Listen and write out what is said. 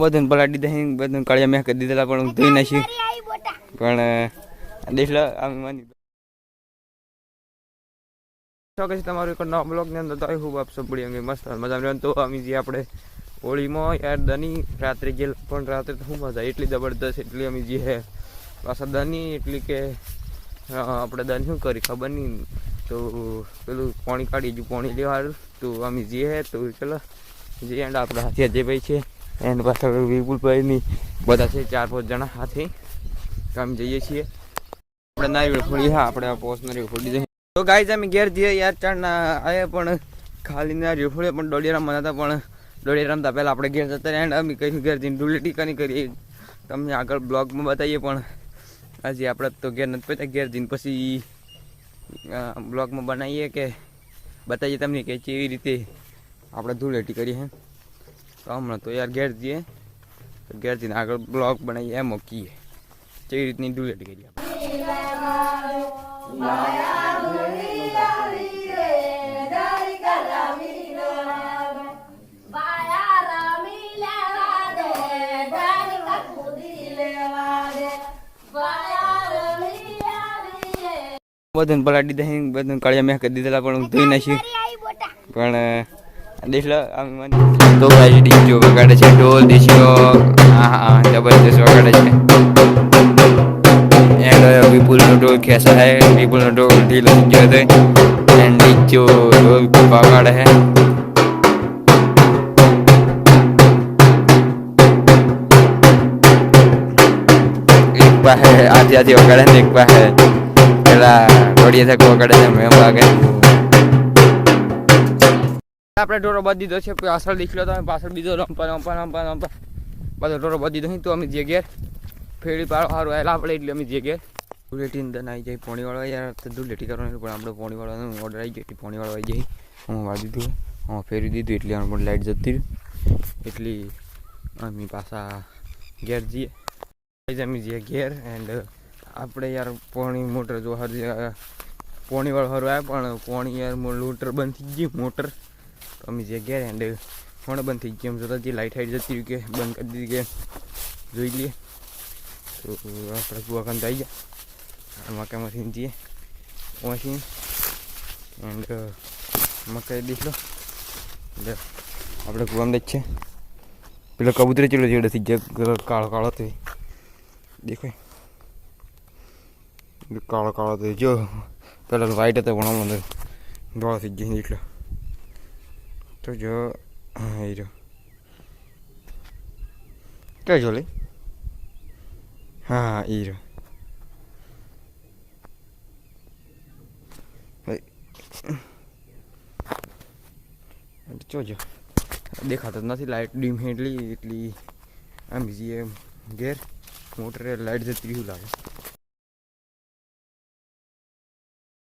બધું પલાટી દે બધું કાળિયા મેં કરી દીધેલા પણ ધોઈ નાખી પણ દેખ લો આમ માની ચોક્કસ તમારું એક નવા બ્લોગની અંદર તો ખૂબ આપ પડી અંગે મસ્ત મજા તો અમે જે આપણે હોળીમાં યાર દની રાત્રે ગયેલ પણ રાત્રે તો શું મજા એટલી જબરદસ્ત એટલી અમે જે હે પાછા દની એટલી કે આપણે દન શું કરી ખબર નહીં તો પેલું પાણી કાઢી હજુ પાણી લેવાનું તો અમે જે હે તો ચલો જે એન્ડ આપણા હાથી અજયભાઈ છે એન્ડ પાછળ વિપુલભાઈની બધા છે 4-5 જણા હાથી કામ જઈએ છીએ આપણે નારિયેળ ફોડી હા આપણે પોસ નારિયેળ ફોડી દઈએ તો ગાઈસ અમે ઘેર જઈએ યાર ચારના આયા પણ ખાલી નારિયેળ ફોડે પણ દોડિયા રમવા હતા પણ દોડિયા રમતા પહેલાં આપણે ઘેર જતા એન્ડ અમે કઈ ઘેર જઈને ડુલેટી કની કરીએ તમને આગળ બ્લોગમાં બતાવીએ પણ હજી આપણે તો ઘેર નથી પહોંચ્યા ઘેર જઈને પછી બ્લોગમાં બનાવીએ કે બતાવીએ તમને કે કેવી રીતે આપણે ધૂળેટી કરીએ હે તો હમણાં તો યાર ઘેર જઈએ તો ઘેર જઈને આગળ બ્લોગ બનાવીએ એમ મૂકીએ કેવી રીતની ધૂળેટી કરીએ બધું પલાટી દે બધું કાળિયા મેં કરી દીધેલા પણ ધોઈ નાખી પણ દેખ લો આમ તો ભાઈ ડીજો વગાડે છે ઢોલ દેશીઓ હા જબરદસ્ત વગાડે છે એન્ડ વિપુલનો ઢોલ ખેંચા है વિપુલનો ઢોલ ઢીલો થઈ ગયો હતો એન્ડ ડીજો ઢોલ વગાડે है એક પાસે આધી આધી વગાડે ને એક પાસે પેલા ઘોડીએ થકો વગાડે છે એમ લાગે આપણે ઢોરો બાંધી દીધો છે પાછળ દીખલો તો પાછળ બીજો રમવા બધો ઢોરો બાંધી દીધો તો અમે જે ઘેર ફેરી પાડો સારું આવેલા આપણે એટલે અમે જે ઘેર ધૂળેટી અંદર આવી જાય પોણીવાળો યાર તો ધૂળેટી કરવાનું પણ આપણે પોણીવાળાનું ઓર્ડર આવી ગયો એટલે પોણીવાળો આવી જાય હું વાળી દીધું હું ફેરી દીધું એટલે પણ લાઇટ જતી રહ્યું એટલે અમે પાછા ઘેર જઈએ અમે જઈએ ઘેર એન્ડ આપણે યાર પોણી મોટર જો પોણીવાળો સારું આવે પણ પોણી યાર મોટર બંધ થઈ ગઈ મોટર તો અમે જે ઘેર એન્ડ ફોન બંધ થઈ ગઈ એમ જોતા જે લાઇટ હાઈટ જતી રહ્યું કે બંધ કરી દીધી કે જોઈ લઈએ તો આપણે કુવાકાંત આવી ગયા મકાઈમાંથી જઈએ મશીન એન્ડ મકાઈ દીખ લો એટલે આપણે કુવામાં જ છે પેલો કબૂતર ચેલો જેડો થઈ ગયા કાળો કાળો થઈ દેખાય કાળો કાળો થઈ જો પેલા વાઈટ હતો પણ અંદર ધોળો થઈ ગયો એટલો તો જો હા એ રહ્યો ક્યાં જો લે હા એ રહ્યો જોજો દેખાતો નથી લાઇટ ડીમ એટલી આમ બીજી ઘેર મોટર લાઇટ જતી રહ્યું લાગે